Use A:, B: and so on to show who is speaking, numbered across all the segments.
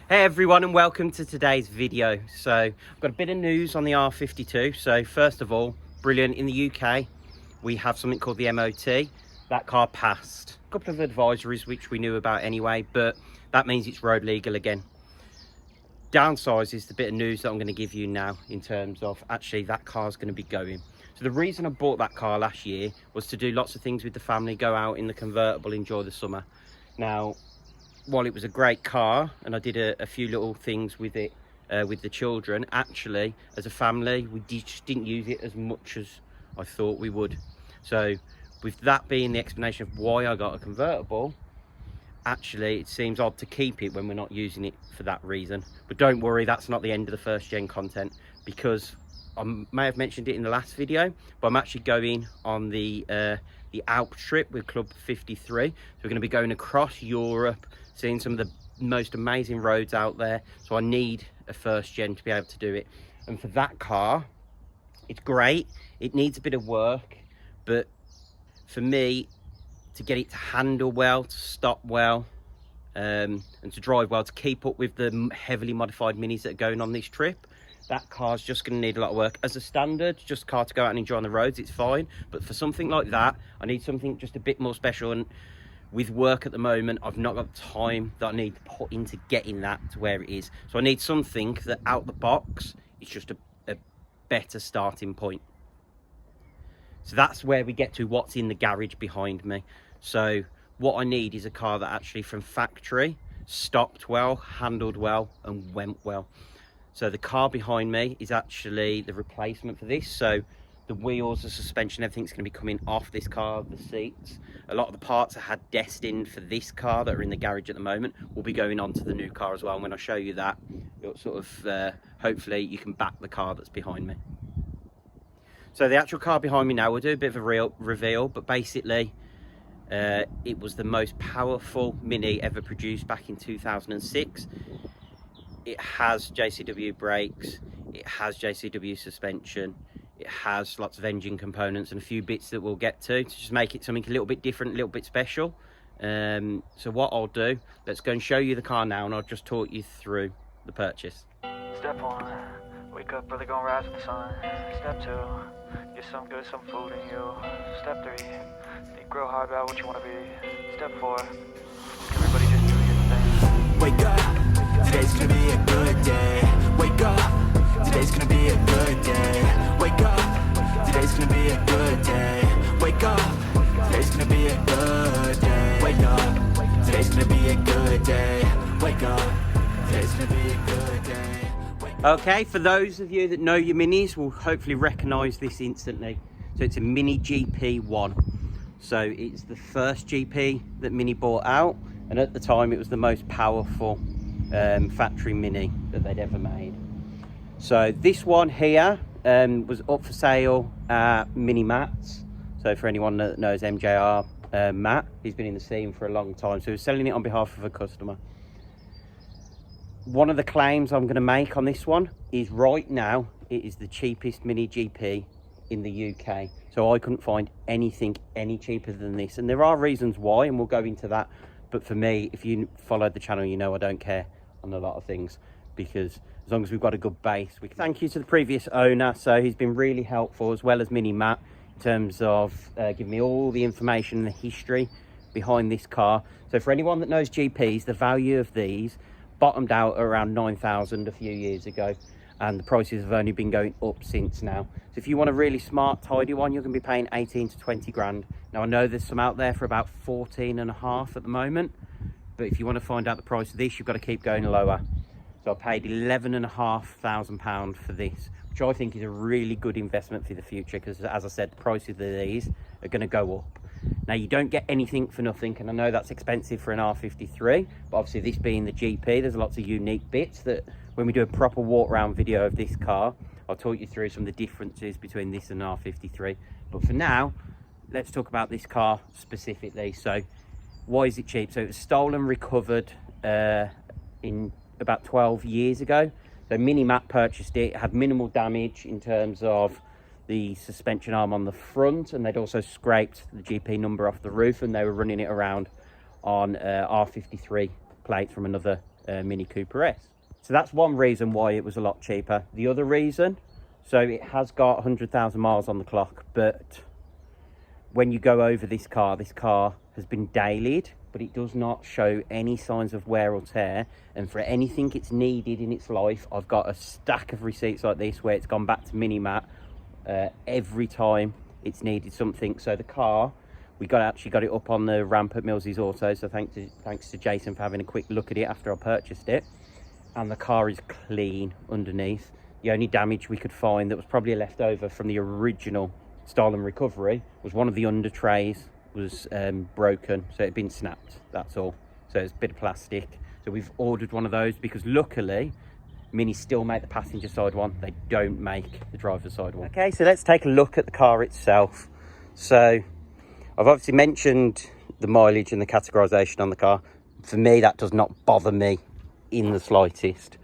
A: Hey everyone, and welcome to today's video. So I've got a bit of news on the R52. So first of all, brilliant, in the UK we have something called the MOT. That car passed a couple of advisories which we knew about anyway, but that means it's road legal again. Downside is the bit of news that I'm going to give you now in terms of actually that car's going to be going. So the reason I bought that car last year was to do lots of things with the family, go out in the convertible, enjoy the summer. Now, while it was a great car and I did a few little things with it with the children, actually as a family we just didn't use it as much as I thought we would. So with that being the explanation of why I got a convertible, actually it seems odd to keep it when we're not using it for that reason. But don't worry, that's not the end of the first gen content, because I may have mentioned it in the last video, but I'm actually going on the Alps trip with Club 53. So we're going to be going across Europe, seeing some of the most amazing roads out there. So I need a first gen to be able to do it. And for that car, it's great. It needs a bit of work, but for me, to get it to handle well, to stop well, and to drive well, to keep up with the heavily modified minis that are going on this trip, that car's just going to need a lot of work. As a standard, just a car to go out and enjoy on the roads, it's fine. But for something like that, I need something just a bit more special. And with work at the moment, I've not got the time that I need to put into getting that to where it is. So I need something that out the box is just a better starting point. So that's where we get to what's in the garage behind me. So what I need is a car that actually from factory stopped well, handled well, and went well. So the car behind me is actually the replacement for this. So the wheels, the suspension, everything's going to be coming off this car, the seats. A lot of the parts I had destined for this car that are in the garage at the moment will be going on to the new car as well. And when I show you that, it'll sort of, hopefully you can back the car that's behind me. So the actual car behind me now, we'll do a bit of a reveal, but basically it was the most powerful Mini ever produced back in 2006. It has JCW brakes, it has JCW suspension, it has lots of engine components and a few bits that we'll get to just make it something a little bit different, a little bit special. So what I'll do, let's go and show you the car now, and I'll just talk you through the purchase.
B: Step 1, wake up early, gonna rise with the sun. Step 2, get some good, some food in you. Step 3, think real hard about what you want to be. Step 4, everybody just do your thing.
C: Wake up, today's gonna be a good day. Wake up, today's gonna be a good day. Wake up, today's gonna be a good day. Wake up, today's gonna be a good day. Wake up, today's gonna be a good day. Wake up, today's gonna be a good day.
A: Okay, for those of you that know your Minis will hopefully recognise this instantly. So it's a Mini GP1. So it's the first GP that Mini bought out, and at the time it was the most powerful factory Mini that they'd ever made. So this one here was up for sale at Mini Matt's. So for anyone that knows MJR, Matt, he's been in the scene for a long time, so he was selling it on behalf of a customer. One of the claims I'm going to make on this one is right now it is the cheapest Mini GP in the UK. So I couldn't find anything any cheaper than this, and there are reasons why, and we'll go into that. But for me, if you followed the channel, you know I don't care on a lot of things, because as long as we've got a good base, we can. Thank you to the previous owner. So he's been really helpful, as well as Mini Matt, in terms of giving me all the information and the history behind this car. So for anyone that knows GPs, the value of these bottomed out at around 9,000 a few years ago, and the prices have only been going up since now. So if you want a really smart, tidy one, you're going to be paying 18 to 20 grand. Now I know there's some out there for about 14.5 at the moment, but if you want to find out the price of this, you've got to keep going lower. So I paid £11,500 for this, which I think is a really good investment for the future, because as I said, the prices of these are going to go up. Now you don't get anything for nothing, and I know that's expensive for an R53, but obviously this being the GP, there's lots of unique bits that when we do a proper walk around video of this car, I'll talk you through some of the differences between this and an R53. But for now, let's talk about this car specifically. So why is it cheap? So it was stolen, recovered in about 12 years ago. So Mini Matt purchased it. It had minimal damage in terms of the suspension arm on the front, and they'd also scraped the GP number off the roof, and they were running it around on R53 plates from another Mini Cooper S. So that's one reason why it was a lot cheaper. The other reason, so it has got 100,000 miles on the clock, but when you go over this car has been dailied, but it does not show any signs of wear or tear. And for anything it's needed in its life, I've got a stack of receipts like this where it's gone back to Minimat every time it's needed something. So the car, we actually got it up on the ramp at Mills's Auto, so thanks to Jason for having a quick look at it after I purchased it. And the car is clean underneath. The only damage we could find that was probably left over from the original Style and Recovery was one of the under trays was broken, so it had been snapped, that's all. So it's a bit of plastic. So we've ordered one of those because luckily Mini still make the passenger side one, they don't make the driver's side one. Okay, so let's take a look at the car itself. So I've obviously mentioned the mileage and the categorization on the car. For me, that does not bother me in the slightest.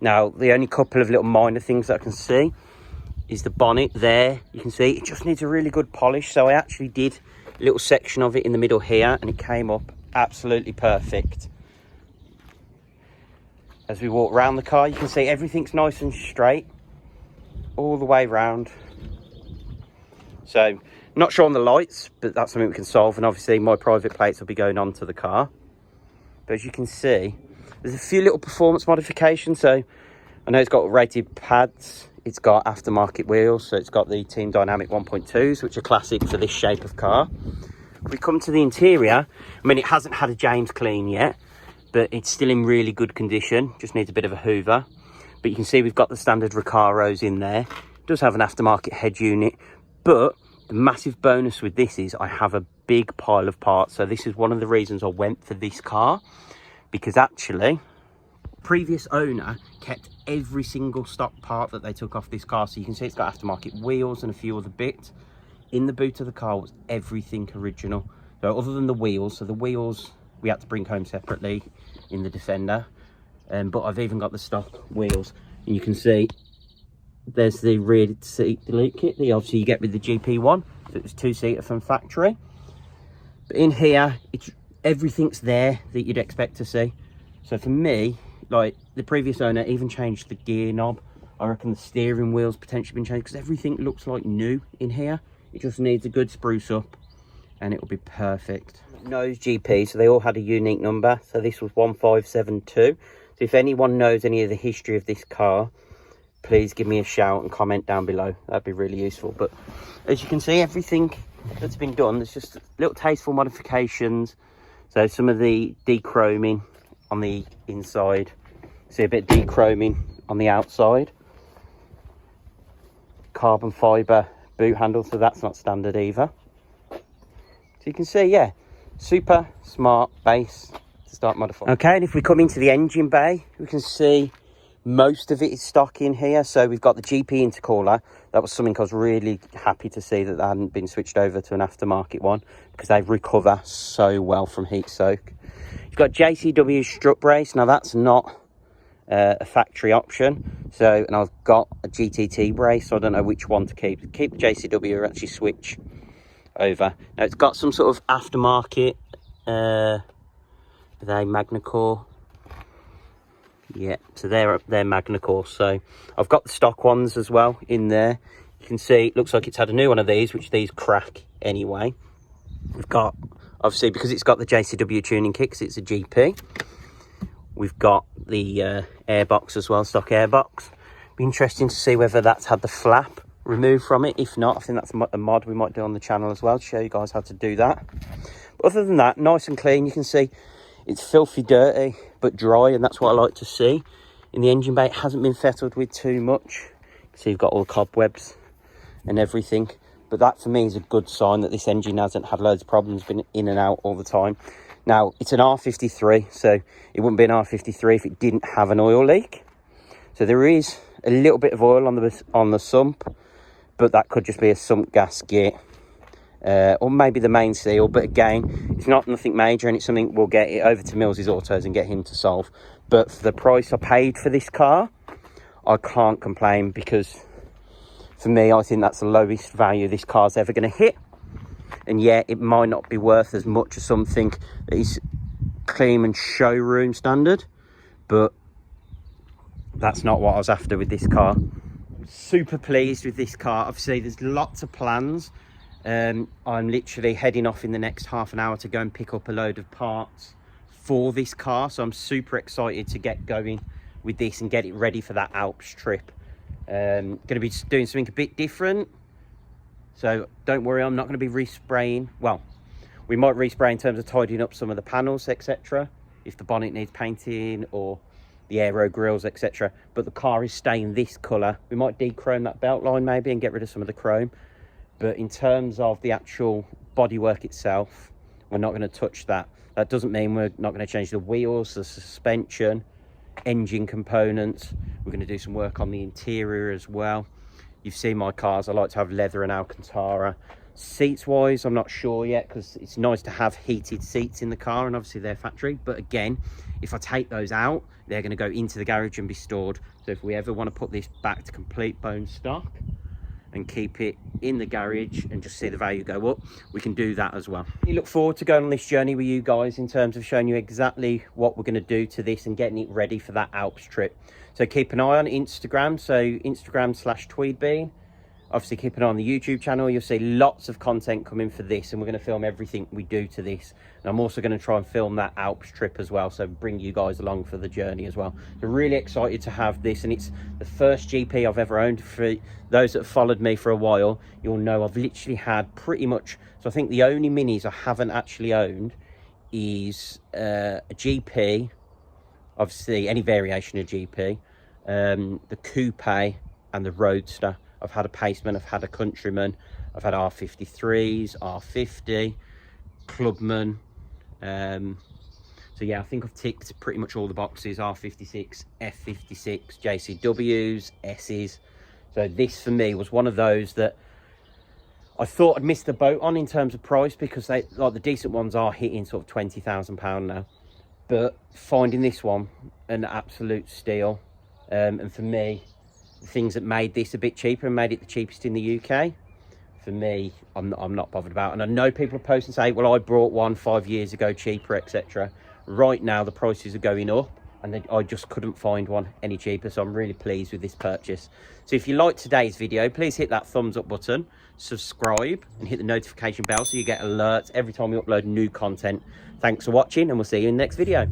A: Now, the only couple of little minor things that I can see is the bonnet there. You can see it just needs a really good polish. So I actually did a little section of it in the middle here and it came up absolutely perfect. As we walk around the car, you can see everything's nice and straight all the way around. So not sure on the lights, but that's something we can solve. And obviously my private plates will be going onto the car. But as you can see, there's a few little performance modifications. So I know it's got rated pads. It's got aftermarket wheels. So it's got the Team Dynamic 1.2s, which are classic for this shape of car. If we come to the interior, I mean, it hasn't had a James clean yet, but it's still in really good condition. Just needs a bit of a hoover. But you can see we've got the standard Recaros in there. It does have an aftermarket head unit, but the massive bonus with this is I have a big pile of parts. So this is one of the reasons I went for this car, because actually previous owner kept every single stock part that they took off this car. So you can see it's got aftermarket wheels and a few other bits. In the boot of the car was everything original. So other than the wheels, so the wheels we had to bring home separately in the Defender, but I've even got the stock wheels. And you can see there's the rear seat delete kit that obviously you get with the GP1. So it was 2-seater from factory. But in here, everything's there that you'd expect to see. So for me, like the previous owner even changed the gear knob. I reckon the steering wheel's potentially been changed because everything looks like new in here. It just needs a good spruce up and it will be perfect. Nose GP, so they all had a unique number. So this was 1572. So if anyone knows any of the history of this car, please give me a shout and comment down below. That'd be really useful. But as you can see, everything that's been done, there's just little tasteful modifications. So some of the dechroming on the inside, see a bit of dechroming on the outside. Carbon fibre boot handle, so that's not standard either. So you can see, yeah, super smart base to start modifying. Okay, and if we come into the engine bay, we can see most of it is stock in here. So we've got the GP intercooler. That was something I was really happy to see that hadn't been switched over to an aftermarket one, because they recover so well from heat soak. You've got JCW strut brace. Now that's not a factory option. So, and I've got a GTT brace, so I don't know which one to keep. Keep the JCW or actually switch over. Now it's got some sort of aftermarket, are they Magnacore? Yeah, so they're Magnacore. So I've got the stock ones as well in there. You can see it looks like it's had a new one of these, which these crack anyway. We've got, obviously, because it's got the JCW tuning kit, because it's a GP, we've got the airbox as well, stock airbox. Be interesting to see whether that's had the flap removed from it. If not, I think that's a mod we might do on the channel as well to show you guys how to do that. But other than that, nice and clean. You can see it's filthy dirty but dry, and that's what I like to see. In the engine bay, it hasn't been fettled with too much. You can see you've got all the cobwebs and everything, but that for me is a good sign that this engine hasn't had loads of problems, been in and out all the time. Now it's an R53, so it wouldn't be an R53 if it didn't have an oil leak. So there is a little bit of oil on the sump, but that could just be a sump gasket, or maybe the main seal. But again, it's not nothing major, and it's something we'll get it over to Mills's Autos and get him to solve. But for the price I paid for this car, I can't complain, because for me, I think that's the lowest value this car's ever going to hit. And yeah, it might not be worth as much as something that is clean and showroom standard, but that's not what I was after with this car. Super pleased with this car. Obviously there's lots of plans. I'm literally heading off in the next half an hour to go and pick up a load of parts for this car, so I'm super excited to get going with this and get it ready for that Alps trip. Going to be doing something a bit different, so don't worry, I'm not going to be respraying. Well, we might respray in terms of tidying up some of the panels, etc., if the bonnet needs painting or the aero grills, etc., but the car is staying this colour. We might dechrome that belt line maybe and get rid of some of the chrome, but in terms of the actual bodywork itself, we're not going to touch that. That doesn't mean we're not going to change the wheels, the suspension, engine components. We're going to do some work on the interior as well. You've seen my cars, I like to have leather and Alcantara. Seats wise, I'm not sure yet, because it's nice to have heated seats in the car, and obviously they're factory, but again, if I take those out, they're going to go into the garage and be stored. So if we ever want to put this back to complete bone stock and keep it in the garage and just see the value go up, we can do that as well. We look forward to going on this journey with you guys in terms of showing you exactly what we're going to do to this and getting it ready for that Alps trip. So keep an eye on Instagram, so Instagram/tweedbean. Obviously keep an eye on the YouTube channel. You'll see lots of content coming for this, and we're going to film everything we do to this. And I'm also going to try and film that Alps trip as well, so bring you guys along for the journey as well. So really excited to have this, and it's the first GP I've ever owned. For those that have followed me for a while, you'll know I've literally had pretty much, so I think the only minis I haven't actually owned is a GP, obviously any variation of GP, the coupe and the roadster. I've had a Paceman, I've had a Countryman, I've had R53s, R50, Clubman. So yeah, I think I've ticked pretty much all the boxes: R56, F56, JCWs, S's. So this for me was one of those that I thought I'd missed the boat on in terms of price, because they, like, the decent ones are hitting sort of £20,000 now. But finding this one, an absolute steal. And for me, the things that made this a bit cheaper and made it the cheapest in the UK, for me, I'm not bothered about. And I know people are posting and say, well, I brought one 5 years ago cheaper, etc. Right now the prices are going up, and I just couldn't find one any cheaper, so I'm really pleased with this purchase. So if you liked today's video, please hit that thumbs up button, subscribe, and hit the notification bell so you get alerts every time we upload new content. Thanks for watching, and we'll see you in the next video.